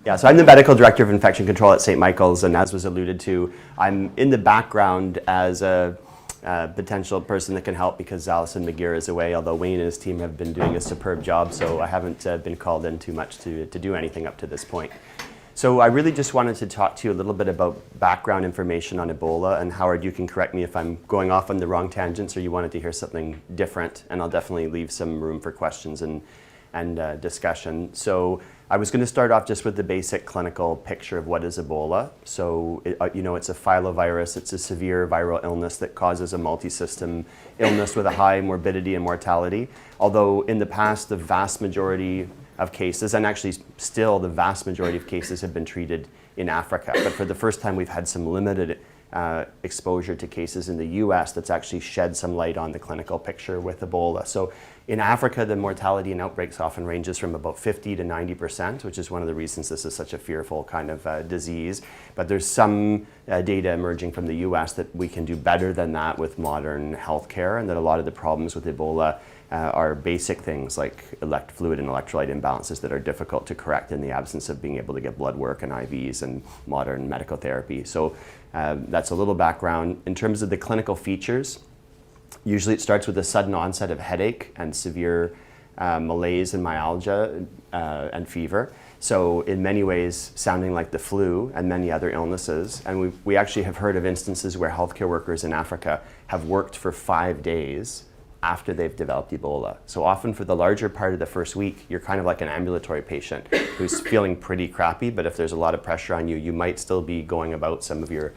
Yeah, so I'm the medical director of infection control at St. Michael's, and as was alluded to, I'm in the background as a potential person that can help because Alison McGeer is away, although Wayne and his team have been doing a superb job, so I haven't been called in too much to do anything up to this point. So I really just wanted to talk to you a little bit about background information on Ebola, and Howard, you can correct me if I'm going off on the wrong tangents or you wanted to hear something different, and I'll definitely leave some room for questions and discussion. So I was going to start off just with the basic clinical picture of what is Ebola. So, it's a filovirus. It's a severe viral illness that causes a multi-system illness with a high morbidity and mortality. Although in the past, the vast majority of cases, and actually still the vast majority of cases, have been treated in Africa. But for the first time, we've had some limited exposure to cases in the US that's actually shed some light on the clinical picture with Ebola. So in Africa, the mortality in outbreaks often ranges from about 50 to 90%, which is one of the reasons this is such a fearful kind of disease. But there's some data emerging from the US that we can do better than that with modern healthcare, and that a lot of the problems with Ebola are basic things like fluid and electrolyte imbalances that are difficult to correct in the absence of being able to get blood work and IVs and modern medical therapy. So that's a little background. In terms of the clinical features, usually it starts with a sudden onset of headache and severe malaise and myalgia and fever. So in many ways, sounding like the flu and many other illnesses. And we actually have heard of instances where healthcare workers in Africa have worked for 5 days after they've developed Ebola. So often for the larger part of the first week, you're kind of like an ambulatory patient who's feeling pretty crappy, but if there's a lot of pressure on you, you might still be going about some of your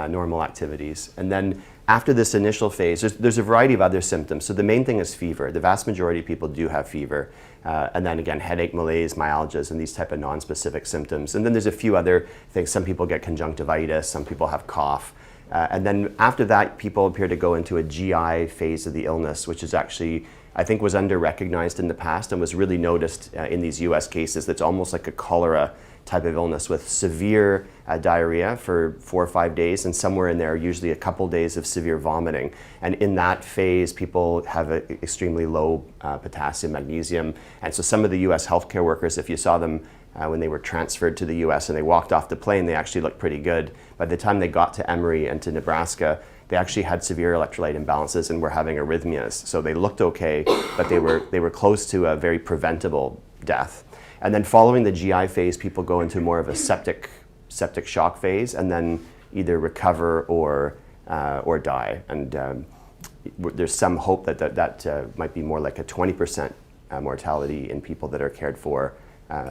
normal activities. And then after this initial phase, there's a variety of other symptoms. So the main thing is fever. The vast majority of people do have fever. And then again, headache, malaise, myalgias, and these type of non-specific symptoms. And then there's a few other things. Some people get conjunctivitis, some people have cough. And then after that, people appear to go into a GI phase of the illness, which is actually, I think, was under-recognized in the past and was really noticed in these US cases. That's almost like a cholera type of illness with severe diarrhea for 4 or 5 days, and somewhere in there, usually a couple days of severe vomiting. And in that phase, people have an extremely low potassium, magnesium. And so some of the US healthcare workers, if you saw them when they were transferred to the US and they walked off the plane, they actually looked pretty good. By the time they got to Emory and to Nebraska, they actually had severe electrolyte imbalances and were having arrhythmias. So they looked okay, but they were close to a very preventable death. And then following the GI phase, people go into more of a septic shock phase and then either recover or die. And there's some hope that might be more like a 20% mortality in people that are cared for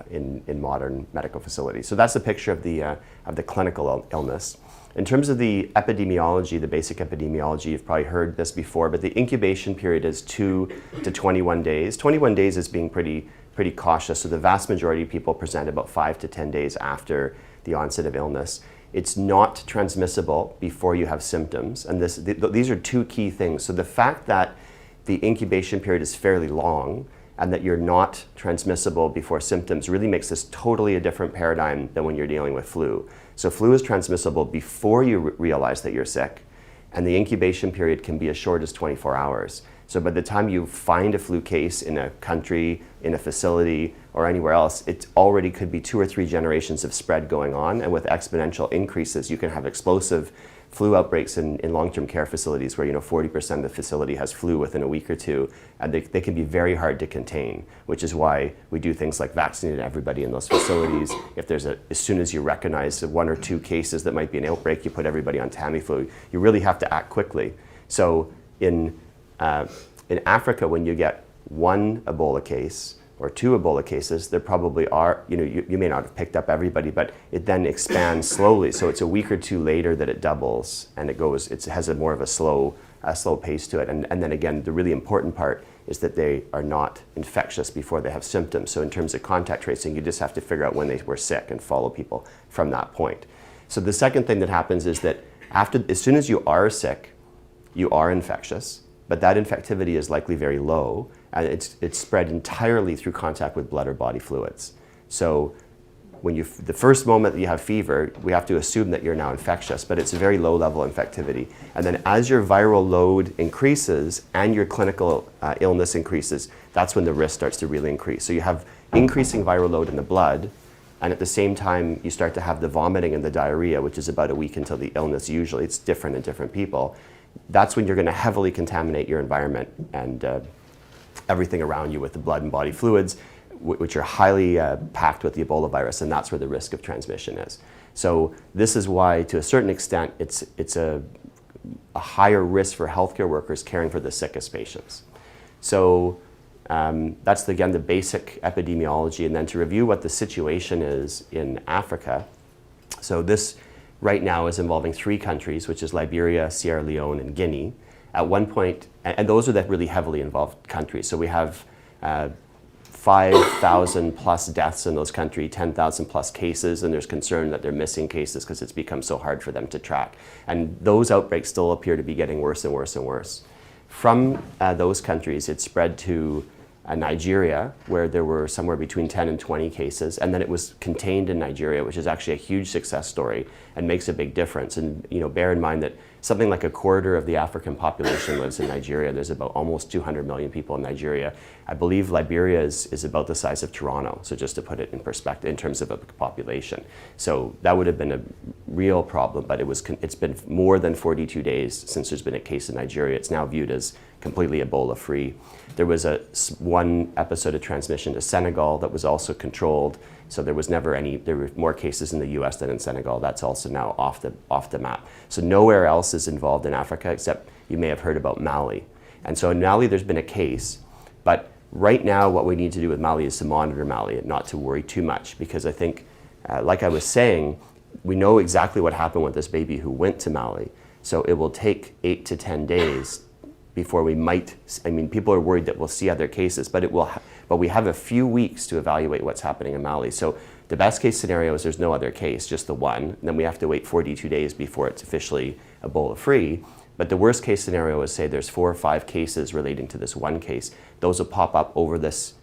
in modern medical facilities. So that's a picture of the clinical illness. In terms of the epidemiology, the basic epidemiology, you've probably heard this before, but the incubation period is 2 to 21 days. 21 days is being pretty cautious, so the vast majority of people present about 5 to 10 days after the onset of illness. It's not transmissible before you have symptoms, and these are two key things. So the fact that the incubation period is fairly long and that you're not transmissible before symptoms really makes this totally a different paradigm than when you're dealing with flu. So flu is transmissible before you realize that you're sick, and the incubation period can be as short as 24 hours. So by the time you find a flu case in a country, in a facility, or anywhere else, it already could be 2 or 3 generations of spread going on, and with exponential increases, you can have explosive flu outbreaks in long-term care facilities where 40% of the facility has flu within a week or two, and they can be very hard to contain, which is why we do things like vaccinate everybody in those facilities. If there's as soon as you recognize 1 or 2 cases that might be an outbreak, you put everybody on Tamiflu. You really have to act quickly. So in Africa, when you get 1 Ebola case or 2 Ebola cases, there probably are, you may not have picked up everybody, but it then expands slowly. So it's a week or 2 later that it doubles, and it has a more of a slow pace to it. And then again, the really important part is that they are not infectious before they have symptoms. So in terms of contact tracing, you just have to figure out when they were sick and follow people from that point. So the second thing that happens is that as soon as you are sick, you are infectious, but that infectivity is likely very low, and it's spread entirely through contact with blood or body fluids. So when the first moment that you have fever, we have to assume that you're now infectious, but it's a very low level infectivity. And then as your viral load increases and your clinical illness increases, that's when the risk starts to really increase. So you have increasing viral load in the blood, And at the same time, you start to have the vomiting and the diarrhea, which is about a week until the illness. Usually it's different in different people. That's when you're going to heavily contaminate your environment and everything around you with the blood and body fluids, which are highly packed with the Ebola virus, and that's where the risk of transmission is. So this is why, to a certain extent, it's a higher risk for healthcare workers caring for the sickest patients. So that's, again, the basic epidemiology. And then to review what the situation is in Africa. So this right now is involving 3 countries, which is Liberia, Sierra Leone, and Guinea. At one point, and those are the really heavily involved countries. So we have 5,000 plus deaths in those countries, 10,000 plus cases, and there's concern that they're missing cases because it's become so hard for them to track. And those outbreaks still appear to be getting worse and worse and worse. From those countries, it spread to Nigeria, where there were somewhere between 10 and 20 cases, and then it was contained in Nigeria, which is actually a huge success story and makes a big difference. And bear in mind that something like a quarter of the African population lives in Nigeria. There's about almost 200 million people in Nigeria. I believe Liberia is about the size of Toronto, so just to put it in perspective in terms of a population. So that would have been a real problem, but it's been more than 42 days since there's been a case in Nigeria. It's now viewed as completely Ebola-free. There was one episode of transmission to Senegal that was also controlled, so there were more cases in the US than in Senegal. That's also now off the map. So nowhere else is involved in Africa, except you may have heard about Mali. And so in Mali, there's been a case, but right now what we need to do with Mali is to monitor Mali and not to worry too much, because I think, like I was saying, we know exactly what happened with this baby who went to Mali. So it will take 8 to 10 days before we might, people are worried that we'll see other cases, but we have a few weeks to evaluate what's happening in Mali. So the best case scenario is there's no other case, just the one, and then we have to wait 42 days before it's officially Ebola-free. But the worst case scenario is, say there's 4 or 5 cases relating to this one case. Those will pop up over this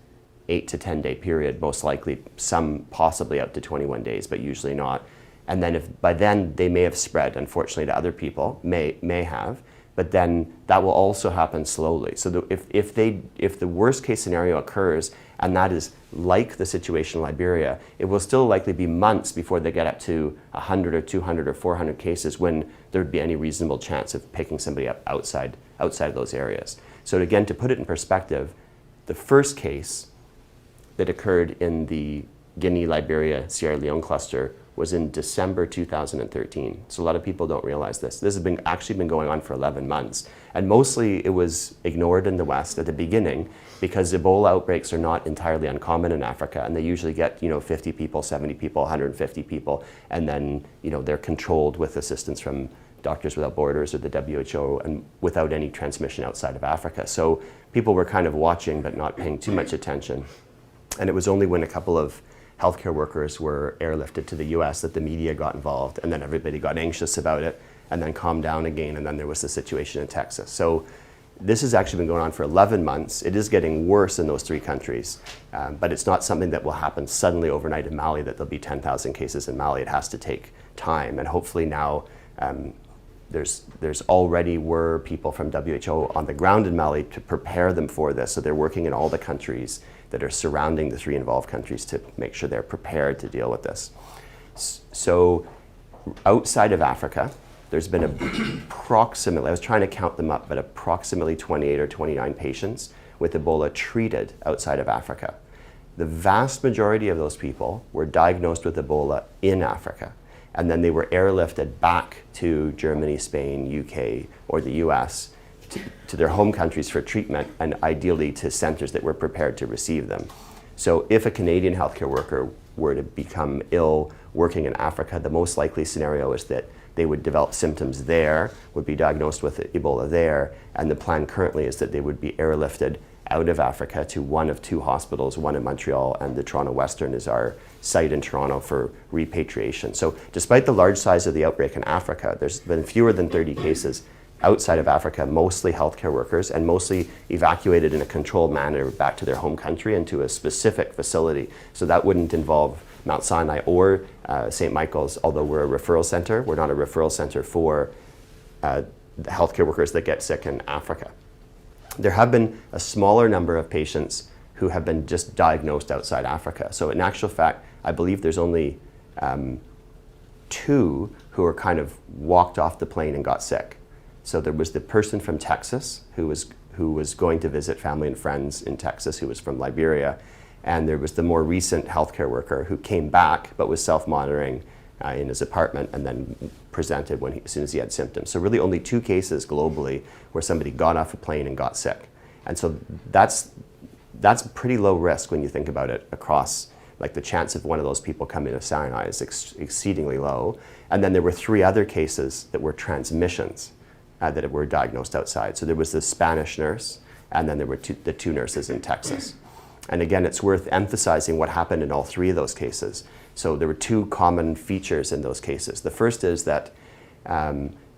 8 to 10 day period, most likely, some possibly up to 21 days, but usually not. And then by then they may have spread, unfortunately, to other people, may have. But then that will also happen slowly. So if the worst case scenario occurs, and that is like the situation in Liberia, it will still likely be months before they get up to 100 or 200 or 400 cases when there would be any reasonable chance of picking somebody up outside those areas. So again, to put it in perspective, the first case that occurred in the Guinea, Liberia, Sierra Leone cluster was in December 2013. So a lot of people don't realize this. This has actually been going on for 11 months. And mostly it was ignored in the West at the beginning because Ebola outbreaks are not entirely uncommon in Africa, and they usually get 50 people, 70 people, 150 people, and then they're controlled with assistance from Doctors Without Borders or the WHO, and without any transmission outside of Africa. So people were kind of watching but not paying too much attention. And it was only when a couple of healthcare workers were airlifted to the US that the media got involved, and then everybody got anxious about it and then calmed down again, and then there was the situation in Texas. So this has actually been going on for 11 months. It is getting worse in those 3 countries, but it's not something that will happen suddenly overnight in Mali, that there'll be 10,000 cases in Mali. It has to take time, and hopefully now there's already were people from WHO on the ground in Mali to prepare them for this. So they're working in all the countries that are surrounding the 3 involved countries to make sure they're prepared to deal with this. So outside of Africa, there's been approximately, I was trying to count them up, but approximately 28 or 29 patients with Ebola treated outside of Africa. The vast majority of those people were diagnosed with Ebola in Africa, and then they were airlifted back to Germany, Spain, UK, or the US to their home countries for treatment, and ideally to centers that were prepared to receive them. So if a Canadian healthcare worker were to become ill working in Africa, the most likely scenario is that they would develop symptoms there, would be diagnosed with Ebola there, and the plan currently is that they would be airlifted out of Africa to one of 2 hospitals, one in Montreal, and the Toronto Western is our site in Toronto for repatriation. So despite the large size of the outbreak in Africa, there's been fewer than 30 cases outside of Africa, mostly healthcare workers, and mostly evacuated in a controlled manner back to their home country and to a specific facility. So that wouldn't involve Mount Sinai or St. Michael's, although we're a referral center. We're not a referral center for the healthcare workers that get sick in Africa. There have been a smaller number of patients who have been just diagnosed outside Africa. So in actual fact, I believe there's only 2 who were kind of walked off the plane and got sick. So there was the person from Texas who was going to visit family and friends in Texas, who was from Liberia, and there was the more recent healthcare worker who came back but was self-monitoring in his apartment and then presented as soon as he had symptoms. So really only 2 cases globally where somebody got off a plane and got sick. And so that's pretty low risk when you think about it across, like the chance of one of those people coming to Sinai is exceedingly low. And then there were 3 other cases that were transmissions that were diagnosed outside. So there was the Spanish nurse, and then there were the 2 nurses in Texas. And again, it's worth emphasizing what happened in all 3 of those cases. So there were 2 common features in those cases. The first is that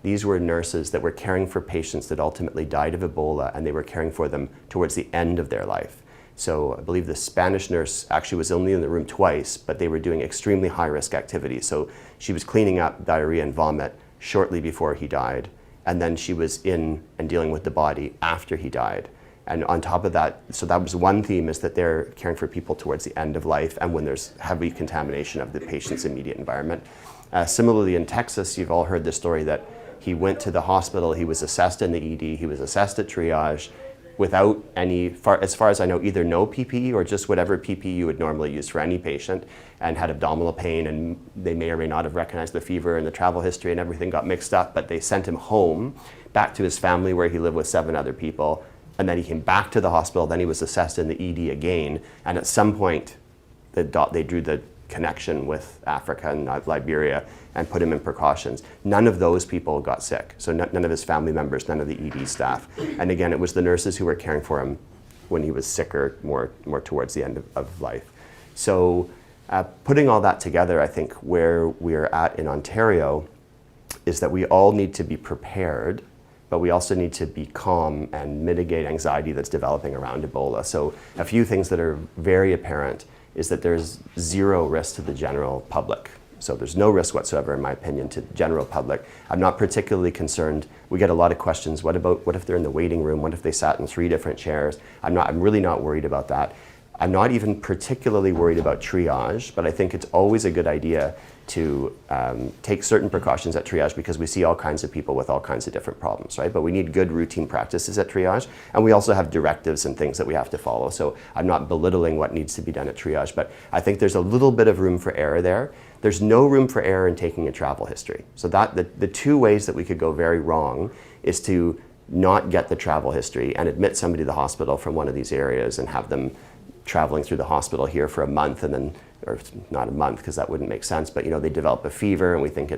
these were nurses that were caring for patients that ultimately died of Ebola, and they were caring for them towards the end of their life. So I believe the Spanish nurse actually was only in the room twice, but they were doing extremely high-risk activities. So she was cleaning up diarrhea and vomit shortly before he died, and then she was in and dealing with the body after he died. And on top of that, so that was one theme, is that they're caring for people towards the end of life and when there's heavy contamination of the patient's immediate environment. Similarly, in Texas, you've all heard the story that he went to the hospital, he was assessed in the ED, he was assessed at triage without any, as far as I know, either no PPE or just whatever PPE you would normally use for any patient, and had abdominal pain, and they may or may not have recognized the fever, and the travel history and everything got mixed up, but they sent him home back to his family where he lived with 7 other people, and then he came back to the hospital, then he was assessed in the ED again, and at some point they drew the connection with Africa and Liberia and put him in precautions. None of those people got sick. So none of his family members, none of the ED staff. And again, it was the nurses who were caring for him when he was sicker, more towards the end of life. So putting all that together, I think where we're at in Ontario is that we all need to be prepared, but we also need to be calm and mitigate anxiety that's developing around Ebola. So a few things that are very apparent is that there's 0 risk to the general public. So there's no risk whatsoever, in my opinion, to the general public. I'm not particularly concerned. We get a lot of questions. What if they're in the waiting room? What if they sat in 3 different chairs? I'm really not worried about that. I'm not even particularly worried about triage, but I think it's always a good idea to take certain precautions at triage because we see all kinds of people with all kinds of different problems, right? But we need good routine practices at triage, and we also have directives and things that we have to follow. So I'm not belittling what needs to be done at triage, but I think there's a little bit of room for error there. There's no room for error in taking a travel history. So the 2 ways that we could go very wrong is to not get the travel history and admit somebody to the hospital from one of these areas and have them traveling through the hospital here for a month, and then, or not a month because that wouldn't make sense, but they develop a fever and we think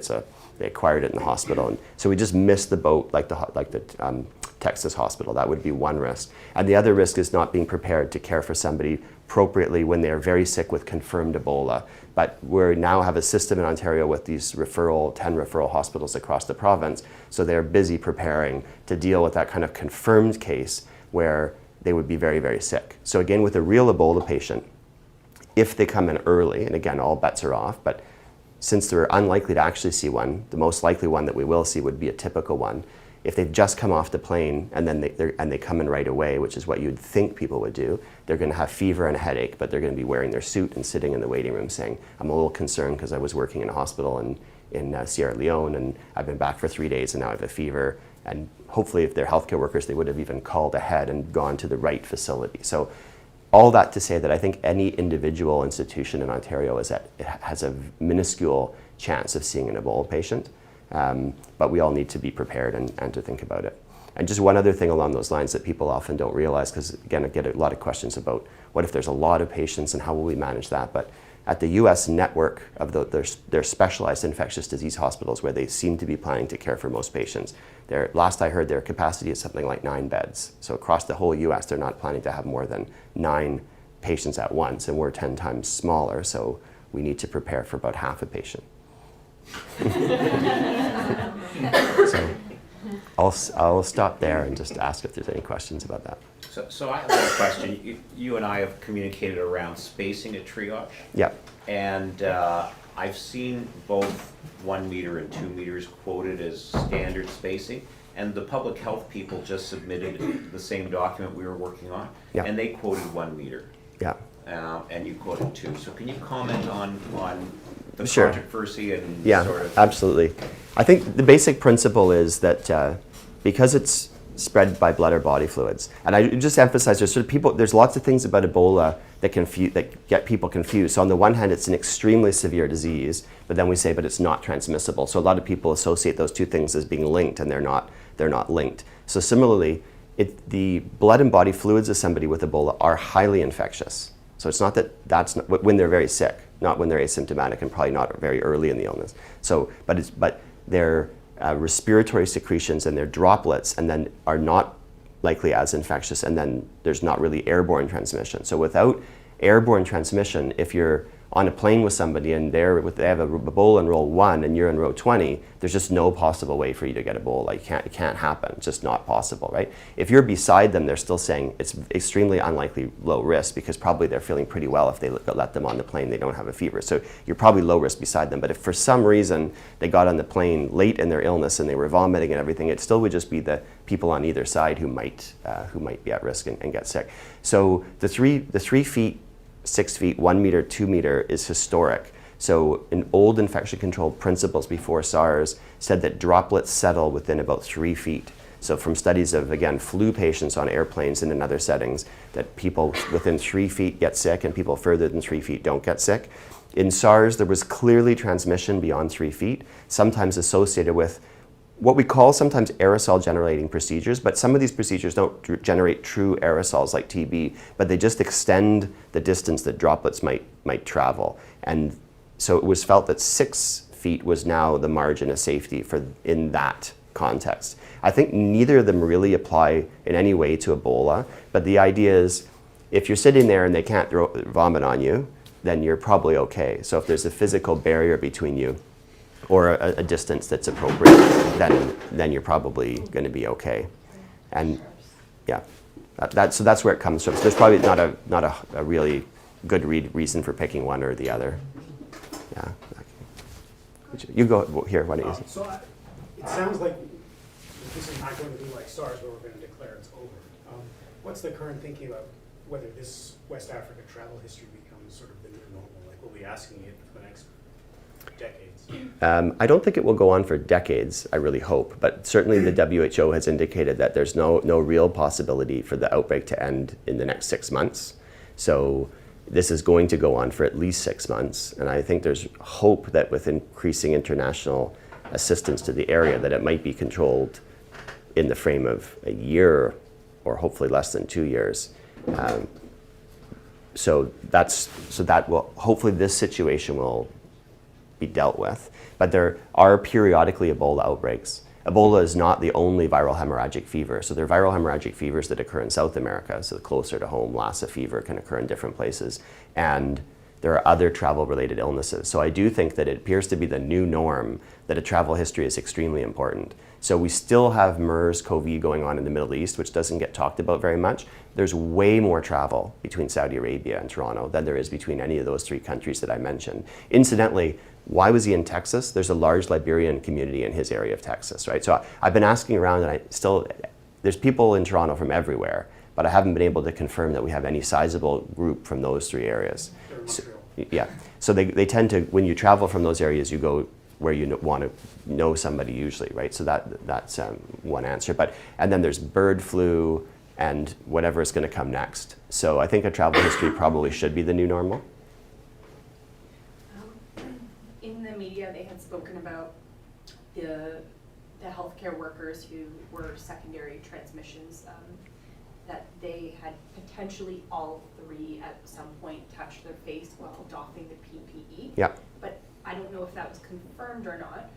they acquired it in the hospital, and so we just missed the boat like the Texas hospital. That would be one risk. And the other risk is not being prepared to care for somebody appropriately when they are very sick with confirmed Ebola. But we now have a system in Ontario with these 10 referral hospitals across the province, so they're busy preparing to deal with that kind of confirmed case where they would be very, very sick. So again, with a real Ebola patient, if they come in early, and again, all bets are off, but since they're unlikely to actually see one, the most likely one that we will see would be a typical one. If they've just come off the plane and then they come in right away, which is what you'd think people would do, they're going to have fever and a headache, but they're going to be wearing their suit and sitting in the waiting room saying, I'm a little concerned because I was working in a hospital in Sierra Leone and I've been back for 3 days and now I have a fever. And hopefully if they're healthcare workers, they would have even called ahead and gone to the right facility. So all that to say that I think any individual institution in Ontario has a minuscule chance of seeing an Ebola patient. But we all need to be prepared and to think about it. And just one other thing along those lines that people often don't realize, because again, I get a lot of questions about what if there's a lot of patients and how will we manage that? But at the US network of their specialized infectious disease hospitals where they seem to be planning to care for most patients, last I heard their capacity is something like 9 beds. So across the whole US, they're not planning to have more than 9 patients at once, and we're 10 times smaller, so we need to prepare for about half a patient. So I'll stop there and just ask if there's any questions about that. So I have a question. You and I have communicated around spacing at triage. Yeah. And I've seen both 1 meter and 2 meters quoted as standard spacing. And the public health people just submitted the same document we were working on. Yeah. And they quoted 1 meter. Yeah. And you quoted 2. So can you comment on the Sure. controversy and Yeah, sort of... absolutely. I think the basic principle is that because it's spread by blood or body fluids, and I just emphasize there's lots of things about Ebola that get people confused. So on the one hand, it's an extremely severe disease, but then we say, but it's not transmissible. So a lot of people associate those two things as being linked, and they're not linked. So similarly, the blood and body fluids of somebody with Ebola are highly infectious. So it's not that's not, when they're very sick, not when they're asymptomatic and probably not very early in the illness. So, but their respiratory secretions and their droplets and then are not likely as infectious, and then there's not really airborne transmission. So without airborne transmission, if you're on a plane with somebody and they have a Ebola in row 1 and you're in row 20, there's just no possible way for you to get Ebola. It can't happen. It's just not possible, right? If you're beside them, they're still saying it's extremely unlikely low risk because probably they're feeling pretty well if they let them on the plane. They don't have a fever. So you're probably low risk beside them. But if for some reason they got on the plane late in their illness and they were vomiting and everything, it still would just be the people on either side who might be at risk and get sick. So the 3 feet, 6 feet, 1 meter, 2 meter is historic. So in old infection control principles before SARS said that droplets settle within about 3 feet. So from studies of, again, flu patients on airplanes and in other settings, that people within 3 feet get sick and people further than 3 feet don't get sick. In SARS, there was clearly transmission beyond 3 feet, sometimes associated with what we call sometimes aerosol generating procedures, but some of these procedures don't generate true aerosols like TB, but they just extend the distance that droplets might travel. And so it was felt that 6 feet was now the margin of safety in that context. I think neither of them really apply in any way to Ebola, but the idea is if you're sitting there and they can't vomit on you, then you're probably okay. So if there's a physical barrier between you, or a distance that's appropriate, then you're probably going to be okay. And yeah, so that's where it comes from. So there's probably not a really good reason for picking one or the other. Yeah. You go here. Why don't you? So it sounds like this is not going to be like SARS, where we're going to declare it's over. What's the current thinking about whether this West Africa travel history becomes sort of the new normal? Like, we'll be asking it for the next decades. I don't think it will go on for decades, I really hope, but certainly the WHO has indicated that there's no real possibility for the outbreak to end in the next 6 months. So this is going to go on for at least 6 months, and I think there's hope that with increasing international assistance to the area that it might be controlled in the frame of a year or hopefully less than 2 years. So that will, hopefully this situation will be dealt with. But there are periodically Ebola outbreaks. Ebola is not the only viral hemorrhagic fever. So there are viral hemorrhagic fevers that occur in South America, so closer to home. Lassa fever can occur in different places. And there are other travel-related illnesses. So I do think that it appears to be the new norm that a travel history is extremely important. So we still have MERS-CoV going on in the Middle East, which doesn't get talked about very much. There's way more travel between Saudi Arabia and Toronto than there is between any of those 3 countries that I mentioned. Incidentally, why was he in Texas? There's a large Liberian community in his area of Texas, right? So I've been asking around, and there's people in Toronto from everywhere, but I haven't been able to confirm that we have any sizable group from those 3 areas. So, yeah, so they tend to, when you travel from those areas, you go where you want to know somebody usually, right? So that's one answer. And then there's bird flu and whatever is going to come next. So I think a travel history probably should be the new normal. In the media, they had spoken about the healthcare workers who were secondary transmissions, that they had potentially all 3 at some point touched their face while doffing the PPE. Yeah. But I don't know if that was confirmed or not.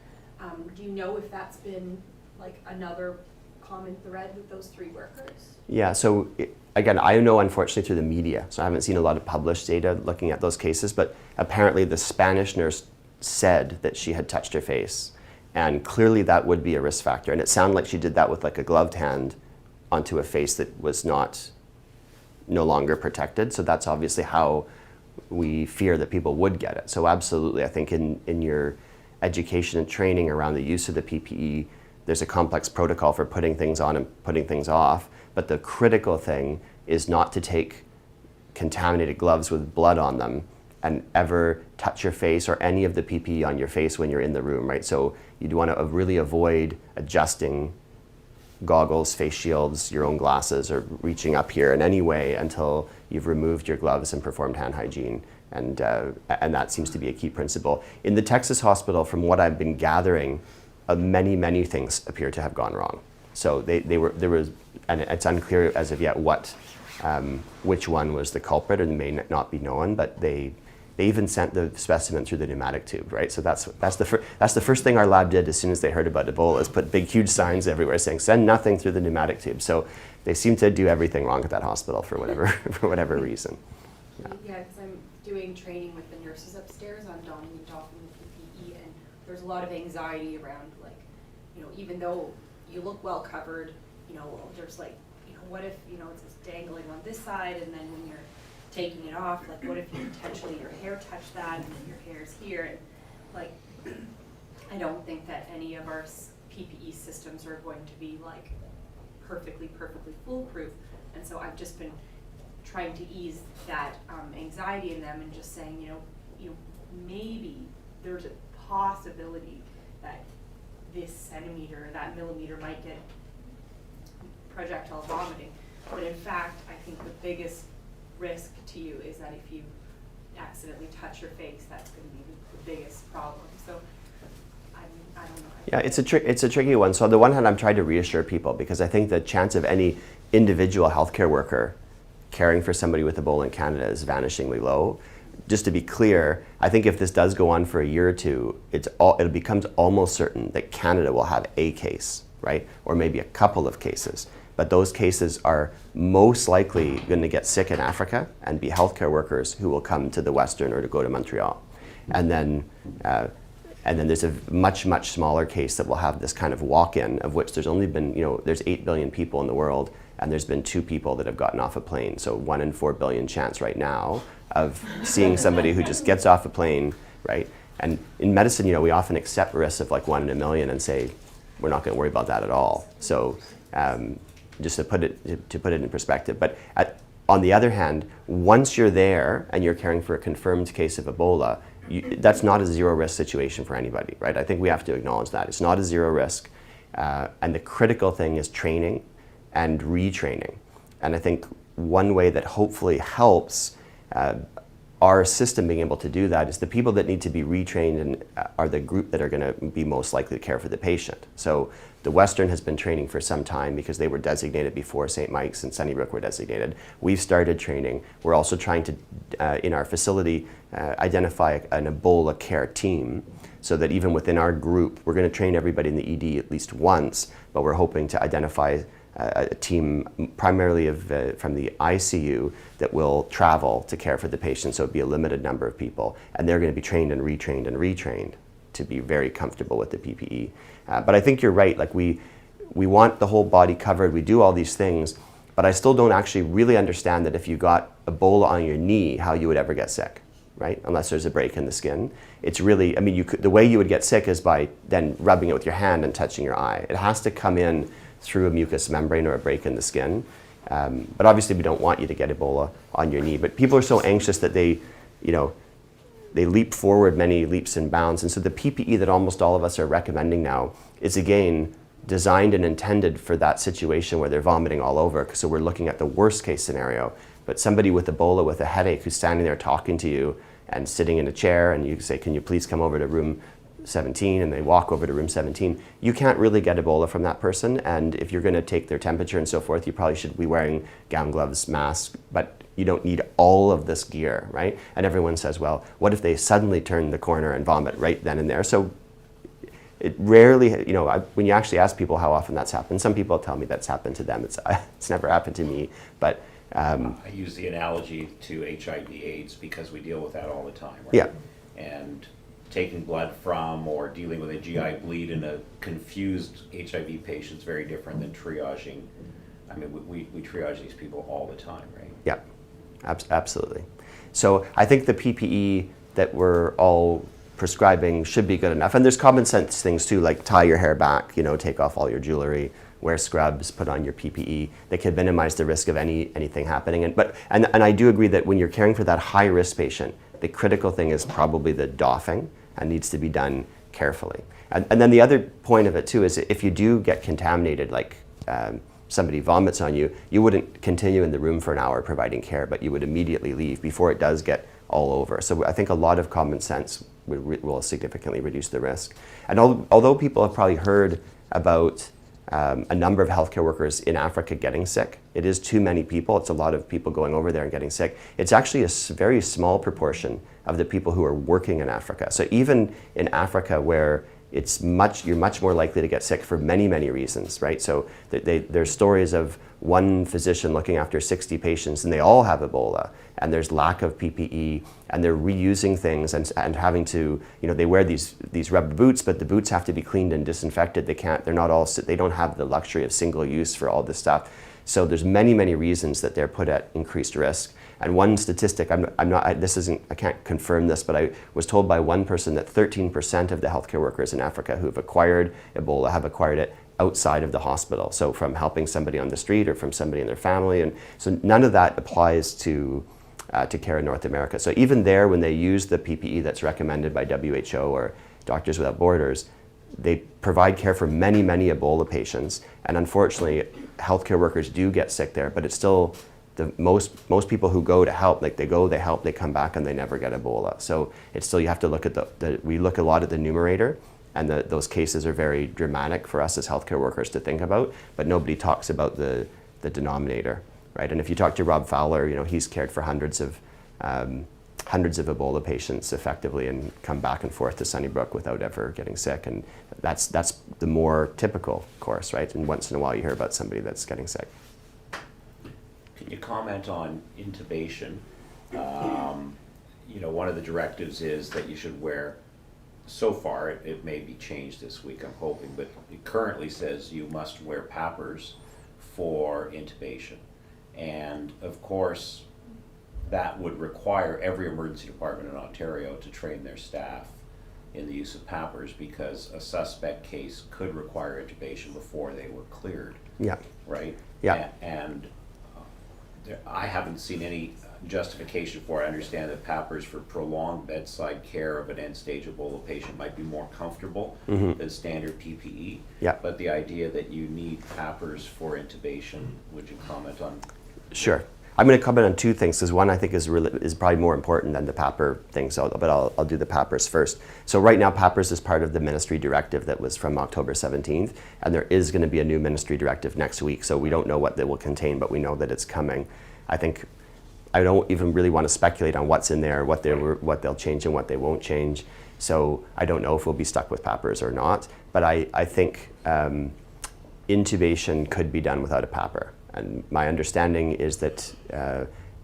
Do you know if that's been like another common thread with those 3 workers? Yeah, so again, I know unfortunately through the media, so I haven't seen a lot of published data looking at those cases, but apparently the Spanish nurse said that she had touched her face, and clearly that would be a risk factor. And it sounded like she did that with like a gloved hand onto a face that was no longer protected. So that's obviously how we fear that people would get it. So absolutely, I think in your education and training around the use of the PPE, there's a complex protocol for putting things on and putting things off. But the critical thing is not to take contaminated gloves with blood on them and ever touch your face or any of the PPE on your face when you're in the room, right? So you'd want to really avoid adjusting goggles, face shields, your own glasses, or reaching up here in any way until you've removed your gloves and performed hand hygiene. And that seems to be a key principle. In the Texas hospital, from what I've been gathering, many things appear to have gone wrong. So there was, and it's unclear as of yet which one was the culprit, and may not be known, but they even sent the specimen through the pneumatic tube, right? So that's the first thing our lab did as soon as they heard about Ebola, is put big, huge signs everywhere saying, send nothing through the pneumatic tube. So they seem to do everything wrong at that hospital for whatever reason. Yeah, because I'm doing training with the nurses upstairs on donning and doffing the PPE, and there's a lot of anxiety around, like, even though you look well covered, there's like, what if, it's just dangling on this side, and then when you're taking it off, like, what if you potentially your hair touched that, and then your hair's here, and like, I don't think that any of our PPE systems are going to be like perfectly foolproof, and so I've just been trying to ease that anxiety in them and just saying, maybe there's a possibility that this centimeter, that millimeter might get projectile vomiting. But in fact, I think the biggest risk to you is that if you accidentally touch your face, that's going to be the biggest problem. So I don't know. Yeah, it's a tricky one. So on the one hand, I'm trying to reassure people, because I think the chance of any individual healthcare worker caring for somebody with Ebola in Canada is vanishingly low. Just to be clear, I think if this does go on for a year or two, it becomes almost certain that Canada will have a case, right? Or maybe a couple of cases. But those cases are most likely going to get sick in Africa and be healthcare workers who will come to the Western or to go to Montreal. And then there's a much smaller case that will have this kind of walk-in, of which there's only been, there's 8 billion people in the world, and there's been 2 people that have gotten off a plane. So 1 in 4 billion chance right now of seeing somebody who just gets off a plane, right? And in medicine, we often accept risks of like 1 in a million and say, we're not going to worry about that at all. So just to put it in perspective. But on the other hand, once you're there and you're caring for a confirmed case of Ebola, that's not a zero risk situation for anybody, right? I think we have to acknowledge that. It's not a zero risk. And the critical thing is training and retraining. And I think one way that hopefully helps our system being able to do that is the people that need to be retrained and are the group that are going to be most likely to care for the patient. So the Western has been training for some time because they were designated before St. Mike's and Sunnybrook were designated. We've started training. We're also trying to, in our facility, identify an Ebola care team, so that even within our group, we're going to train everybody in the ED at least once, but we're hoping to identify a team primarily from the ICU that will travel to care for the patient, so it'll be a limited number of people, and they're going to be trained and retrained to be very comfortable with the PPE. But I think you're right, like we want the whole body covered, we do all these things, but I still don't actually really understand that if you got Ebola on your knee, how you would ever get sick, right? Unless there's a break in the skin. It's really, the way you would get sick is by then rubbing it with your hand and touching your eye. It has to come in through a mucous membrane or a break in the skin. But obviously we don't want you to get Ebola on your knee. But people are so anxious that they leap forward many leaps and bounds. And so the PPE that almost all of us are recommending now is, again, designed and intended for that situation where they're vomiting all over. So we're looking at the worst case scenario. But somebody with Ebola with a headache who's standing there talking to you and sitting in a chair, and you say, can you please come over to room 17, and they walk over to room 17, you can't really get Ebola from that person. And if you're going to take their temperature and so forth, you probably should be wearing gown gloves, mask, but you don't need all of this gear, right? And everyone says, well, what if they suddenly turn the corner and vomit right then and there? So it rarely, when you actually ask people how often that's happened, some people tell me that's happened to them. It's never happened to me, but I use the analogy to HIV/AIDS because we deal with that all the time, right? Yeah. And taking blood from or dealing with a GI bleed in a confused HIV patient is very different than triaging. I mean, we triage these people all the time, right? Yeah, absolutely. So I think the PPE that we're all prescribing should be good enough. And there's common sense things too, like tie your hair back, take off all your jewelry, wear scrubs, put on your PPE. They can minimize the risk of anything happening. And I do agree that when you're caring for that high-risk patient, the critical thing is probably the doffing and needs to be done carefully. And then the other point of it too is if you do get contaminated, like somebody vomits on you, you wouldn't continue in the room for an hour providing care, but you would immediately leave before it does get all over. So I think a lot of common sense will significantly reduce the risk. And although people have probably heard about a number of healthcare workers in Africa getting sick, it is too many people. It's a lot of people going over there and getting sick. It's actually a very small proportion of the people who are working in Africa. So even in Africa, where you're much more likely to get sick for many, many reasons, right? So there's stories of one physician looking after 60 patients and they all have Ebola, and there's lack of PPE, and they're reusing things and having to, they wear these rubber boots, but the boots have to be cleaned and disinfected. They don't have the luxury of single use for all this stuff. So there's many, many reasons that they're put at increased risk. And one statistic, I can't confirm this, but I was told by one person that 13% of the healthcare workers in Africa who have acquired Ebola have acquired it outside of the hospital. So from helping somebody on the street or from somebody in their family. And so none of that applies to care in North America. So even there, when they use the PPE that's recommended by WHO or Doctors Without Borders, they provide care for many, many Ebola patients. And unfortunately, healthcare workers do get sick there, but it's still most people who go to help, they help, they come back and they never get Ebola. So it's still, you have to look at we look a lot at the numerator, and those cases are very dramatic for us as healthcare workers to think about, but nobody talks about the denominator, right? And if you talk to Rob Fowler, he's cared for hundreds of Ebola patients effectively and come back and forth to Sunnybrook without ever getting sick. And that's the more typical course, right? And once in a while you hear about somebody that's getting sick. Can you comment on intubation? One of the directives is that you should wear, so far, it may be changed this week, I'm hoping, but it currently says you must wear PAPRs for intubation. And of course, that would require every emergency department in Ontario to train their staff in the use of PAPRs, because a suspect case could require intubation before they were cleared. Yeah. Right? Yeah. And I haven't seen any justification for it. I understand that PAPRs for prolonged bedside care of an end-stage Ebola patient might be more comfortable than standard PPE. Yeah. But the idea that you need PAPRs for intubation, would you comment on? Sure. I'm going to comment on two things, because one I think is probably more important than the PAPR thing, but I'll do the PAPRs first. So right now PAPRs is part of the ministry directive that was from October 17th, and there is going to be a new ministry directive next week, so we don't know what they will contain, but we know that it's coming. I don't even really want to speculate on what's in there, what they'll change and what they won't change. So I don't know if we'll be stuck with PAPRs or not, but I think intubation could be done without a PAPR. And my understanding is that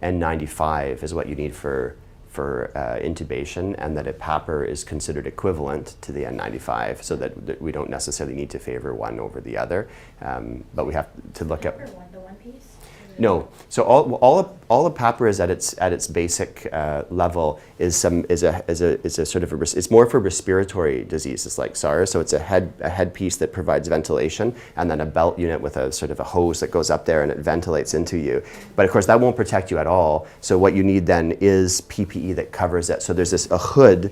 N95 is what you need for intubation, and that a PAPR is considered equivalent to the N95, so that we don't necessarily need to favor one over the other. But we have to look at The one piece? No. So all a PAPR is at its basic level is a sort of it's more for respiratory diseases like SARS. So it's a headpiece that provides ventilation, and then a belt unit with a sort of a hose that goes up there and it ventilates into you. But of course that won't protect you at all. So what you need then is PPE that covers it. So there's a hood.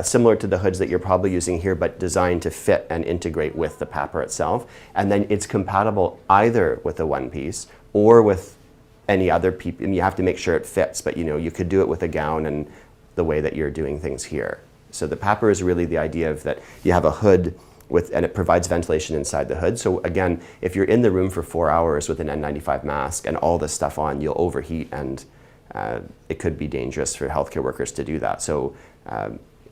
Similar to the hoods that you're probably using here, but designed to fit and integrate with the PAPR itself. And then it's compatible either with a one piece or with any other PPE, and you have to make sure it fits, but you could do it with a gown and the way that you're doing things here. So the PAPR is really the idea of that you have a hood and it provides ventilation inside the hood. So again, if you're in the room for 4 hours with an N95 mask and all this stuff on, you'll overheat, and it could be dangerous for healthcare workers to do that. So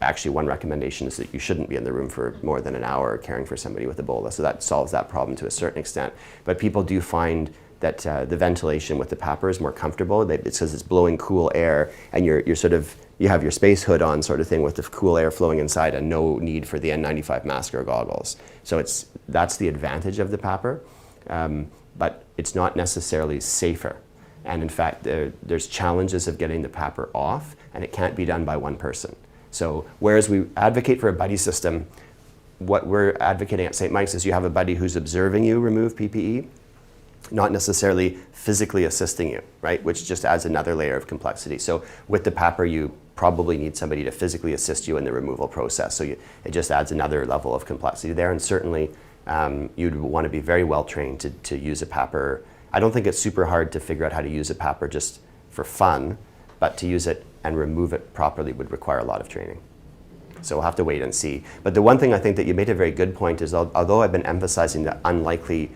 actually one recommendation is that you shouldn't be in the room for more than an hour caring for somebody with Ebola. So that solves that problem to a certain extent. But people do find that the ventilation with the PAPR is more comfortable. It says it's blowing cool air, and you have your space hood on sort of thing with the cool air flowing inside, and no need for the N95 mask or goggles. So that's the advantage of the PAPR, but it's not necessarily safer. And in fact, there's challenges of getting the PAPR off, and it can't be done by one person. So whereas we advocate for a buddy system, what we're advocating at St. Mike's is you have a buddy who's observing you remove PPE, not necessarily physically assisting you, right? Which just adds another layer of complexity. So with the PAPR, you probably need somebody to physically assist you in the removal process. So it just adds another level of complexity there. And certainly you'd want to be very well trained to use a PAPR. I don't think it's super hard to figure out how to use a PAPR just for fun, but to use it and remove it properly would require a lot of training. So we'll have to wait and see. But the one thing I think that you made a very good point is, although I've been emphasizing the unlikely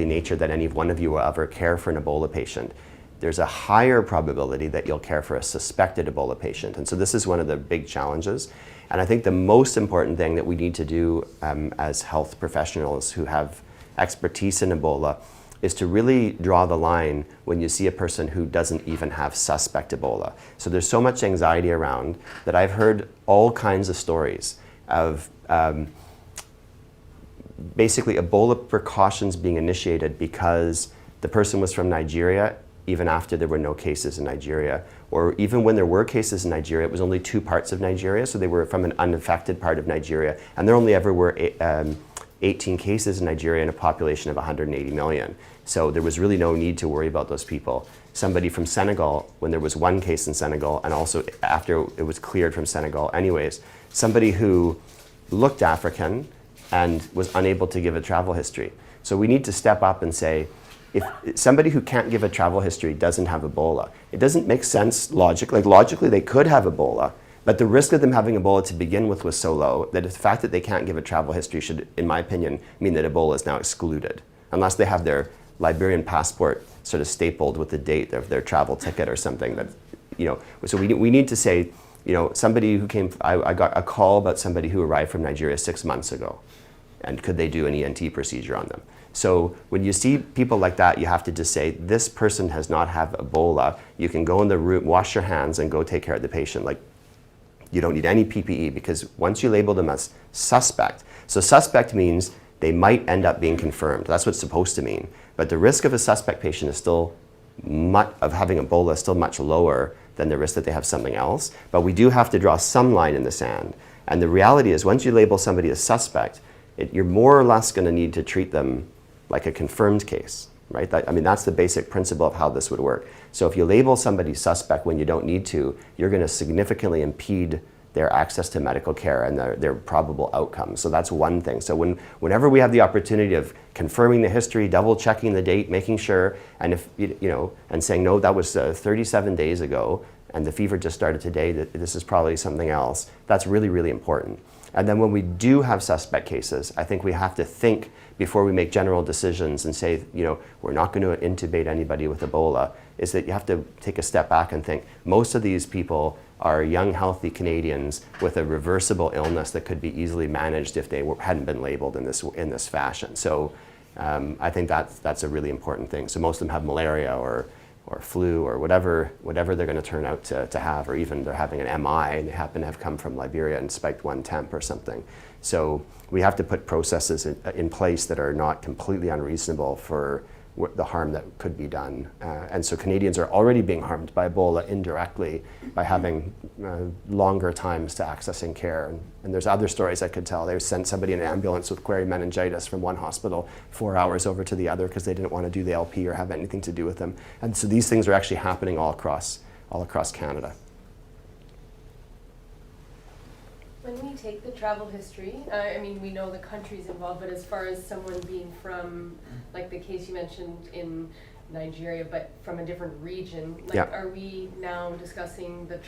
nature that any one of you will ever care for an Ebola patient, there's a higher probability that you'll care for a suspected Ebola patient. And so this is one of the big challenges. And I think the most important thing that we need to do as health professionals who have expertise in Ebola is to really draw the line when you see a person who doesn't even have suspect Ebola. So there's so much anxiety around that I've heard all kinds of stories of basically Ebola precautions being initiated because the person was from Nigeria even after there were no cases in Nigeria. Or even when there were cases in Nigeria, it was only 2 parts of Nigeria, so they were from an unaffected part of Nigeria, and there only ever were 18 cases in Nigeria in a population of 180 million. So there was really no need to worry about those people. Somebody from Senegal, when there was 1 case in Senegal, and also after it was cleared from Senegal anyways, somebody who looked African and was unable to give a travel history. So we need to step up and say, if somebody who can't give a travel history doesn't have Ebola, it doesn't make sense logically. Like logically they could have Ebola, but the risk of them having Ebola to begin with was so low that the fact that they can't give a travel history should, in my opinion, mean that Ebola is now excluded, unless they have their Liberian passport sort of stapled with the date of their travel ticket or something. That, so we need to say, somebody who came, I got a call about somebody who arrived from Nigeria 6 months ago, and could they do an ENT procedure on them? So when you see people like that, you have to just say, this person has not had Ebola. You can go in the room, wash your hands, and go take care of the patient. Like, you don't need any PPE, because once you label them as suspect, so suspect means they might end up being confirmed. That's what it's supposed to mean. But the risk of a suspect patient is still of having Ebola is still much lower than the risk that they have something else. But we do have to draw some line in the sand. And the reality is, once you label somebody as suspect, you're more or less going to need to treat them like a confirmed case, right? That's the basic principle of how this would work. So if you label somebody suspect when you don't need to, you're going to significantly impede their access to medical care and their probable outcomes. So that's one thing. So whenever we have the opportunity of confirming the history, double checking the date, making sure, and if and saying, no, that was 37 days ago, and the fever just started today, that this is probably something else, that's really, really important. And then when we do have suspect cases, I think we have to think before we make general decisions and say, we're not going to intubate anybody with Ebola, is that you have to take a step back and think, most of these people are young, healthy Canadians with a reversible illness that could be easily managed if they hadn't been labeled in this fashion. So I think that's a really important thing. So most of them have malaria or flu or whatever they're going to turn out to have, or even they're having an MI and they happen to have come from Liberia and spiked 1 temp or something. So we have to put processes in place that are not completely unreasonable for the harm that could be done. And so Canadians are already being harmed by Ebola indirectly by having longer times to accessing care. And there's other stories I could tell. They sent somebody in an ambulance with query meningitis from one hospital 4 hours over to the other because they didn't want to do the LP or have anything to do with them. And so these things are actually happening all across Canada. When we take the travel history, we know the countries involved, but as far as someone being from, like the case you mentioned in Nigeria, but from a different region, Are we now discussing the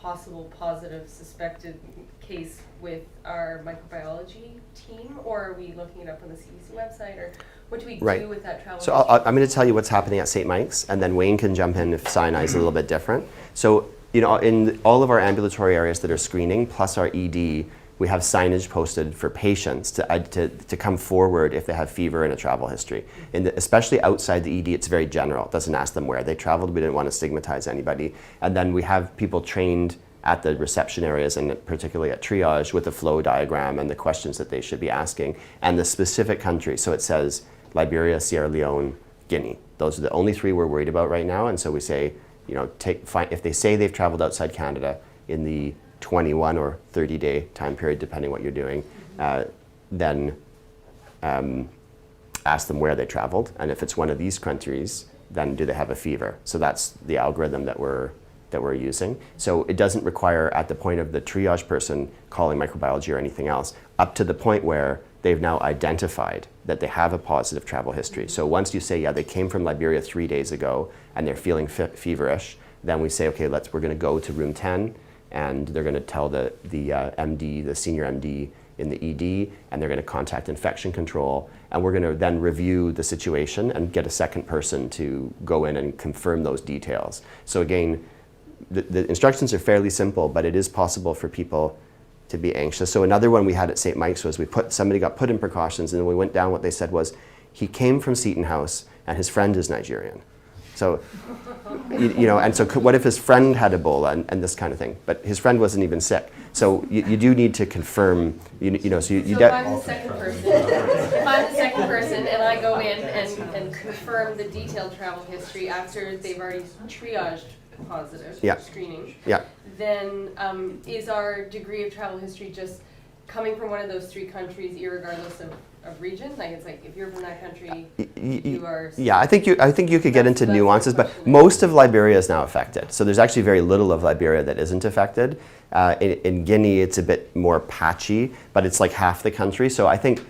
possible positive suspected case with our microbiology team, or are we looking it up on the CDC website, or what do we do with that travel So history? I'm going to tell you what's happening at St. Mike's, and then Wayne can jump in if Sinai is a little bit different. So in all of our ambulatory areas that are screening, plus our ED, we have signage posted for patients to come forward if they have fever and a travel history. Especially outside the ED, it's very general. It doesn't ask them where they traveled. We didn't want to stigmatize anybody. And then we have people trained at the reception areas, and particularly at triage, with the flow diagram and the questions that they should be asking, and the specific country. So it says Liberia, Sierra Leone, Guinea. Those are the only 3 we're worried about right now. And so we say, if they say they've traveled outside Canada in the 21 or 30-day time period, depending what you're doing, then ask them where they traveled, and if it's one of these countries, then do they have a fever? So that's the algorithm that we're using. So it doesn't require, at the point of the triage person calling microbiology or anything else, up to the point where they've now identified that they have a positive travel history. So once you say, yeah, they came from Liberia 3 days ago and they're feeling feverish, then we say, okay, we're going to go to room 10, and they're going to tell the MD, the senior MD in the ED, and they're going to contact infection control, and we're going to then review the situation and get a second person to go in and confirm those details. So again, the instructions are fairly simple, but it is possible for people to be anxious. So another one we had at St. Mike's was somebody got put in precautions, and then we went down, what they said was, he came from Seton House and his friend is Nigerian. So, and so what if his friend had Ebola and this kind of thing, but his friend wasn't even sick. So you do need to confirm, so if I'm the second person, and I go in and confirm the detailed travel history after they've already triaged positive screening, then is our degree of travel history just coming from one of those 3 countries, irregardless of region? Like, it's like, if you're from that country, you are... Yeah, I think you could get into nuances, but most of Liberia is now affected. So there's actually very little of Liberia that isn't affected. In Guinea, it's a bit more patchy, but it's like half the country. So I think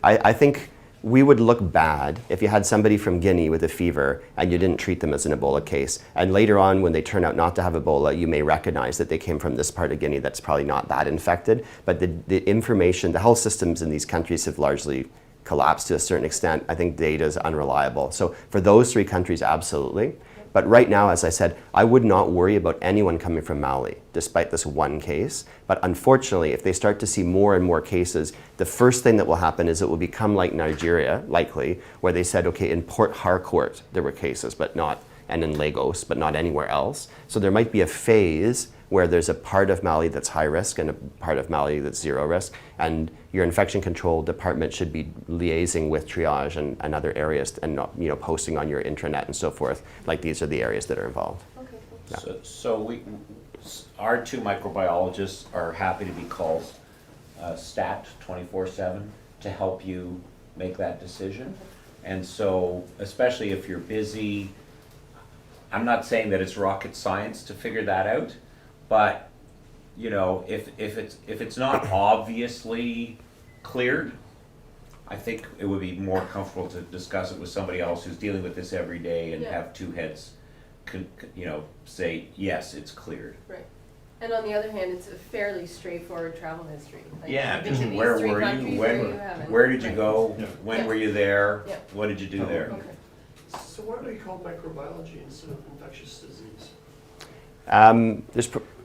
I think we would look bad if you had somebody from Guinea with a fever and you didn't treat them as an Ebola case. And later on, when they turn out not to have Ebola, you may recognize that they came from this part of Guinea that's probably not that infected. But the information, the health systems in these countries have largely collapsed to a certain extent. I think data is unreliable. So for those 3 countries, absolutely. But right now, as I said, I would not worry about anyone coming from Mali, despite this one case. But unfortunately, if they start to see more and more cases, the first thing that will happen is it will become like Nigeria, likely, where they said, okay, in Port Harcourt, there were cases, and in Lagos, but not anywhere else. So there might be a phase where there's a part of Mali that's high risk and a part of Mali that's 0 risk. And your infection control department should be liaising with triage and other areas, and not, posting on your intranet and so forth, like these are the areas that are involved. Okay, cool. Yeah. So our 2 microbiologists are happy to be called stat 24/7 to help you make that decision. And so, especially if you're busy, I'm not saying that it's rocket science to figure that out, but if it's not obviously cleared, I think it would be more comfortable to discuss it with somebody else who's dealing with this every day and have 2 heads, say yes, it's cleared. Right. And on the other hand, it's a fairly straightforward travel history. Like, Yeah, you've been to just these where 3 were countries, you? where you haven't. Where did you Right. go? Yeah. When were you there? Yeah. What did you do there? Okay. So why do we call microbiology instead of infectious disease?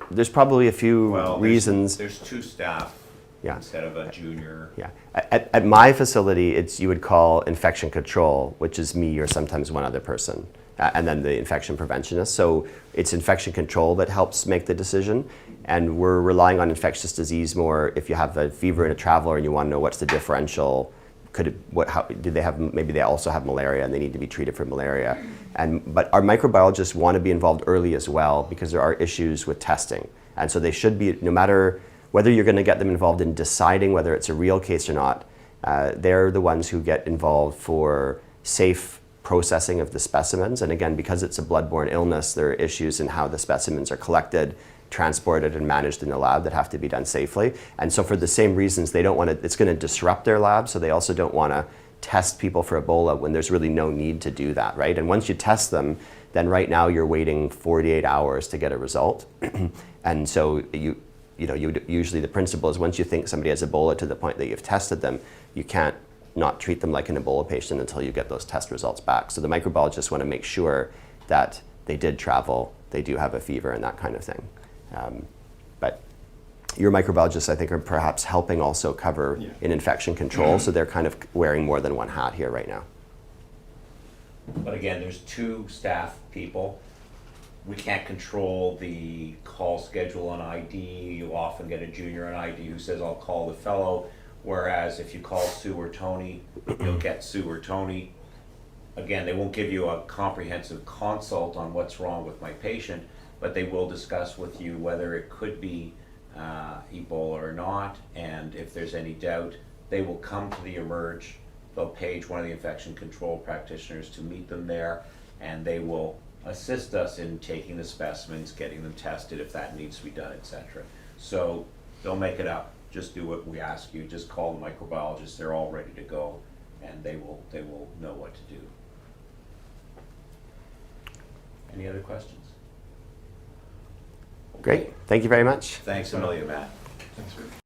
There's probably a few Well, reasons. There's 2 staff instead of a junior. Yeah. At my facility, you would call infection control, which is me or sometimes one other person, and then the infection preventionist. So it's infection control that helps make the decision, and we're relying on infectious disease more if you have a fever in a traveler and you want to know what's the differential. Maybe they also have malaria and they need to be treated for malaria. But our microbiologists want to be involved early as well, because there are issues with testing. And so they should be, no matter whether you're going to get them involved in deciding whether it's a real case or not, they're the ones who get involved for safe processing of the specimens. And again, because it's a bloodborne illness, there are issues in how the specimens are collected, transported, and managed in the lab that have to be done safely. And so for the same reasons, they don't want to, it's going to disrupt their lab, so they also don't want to test people for Ebola when there's really no need to do that, right? And once you test them, then right now you're waiting 48 hours to get a result. And so usually the principle is, once you think somebody has Ebola to the point that you've tested them, you can't not treat them like an Ebola patient until you get those test results back. So the microbiologists want to make sure that they did travel, they do have a fever, and that kind of thing. But your microbiologists, I think, are perhaps helping also cover in infection control, so they're kind of wearing more than one hat here right now. But again, there's 2 staff people. We can't control the call schedule on ID. You often get a junior on ID who says, I'll call the fellow. Whereas if you call Sue or Tony, you'll get Sue or Tony. Again, they won't give you a comprehensive consult on what's wrong with my patient, but they will discuss with you whether it could be Ebola or not, and if there's any doubt, they will come to the Emerge. They'll page one of the infection control practitioners to meet them there, and they will assist us in taking the specimens, getting them tested if that needs to be done, etc. So don't make it up. Just do what we ask you. Just call the microbiologists. They're all ready to go, and they will know what to do. Any other questions? Great. Thank you very much. Thanks a million, Matt. Thanks, Rick.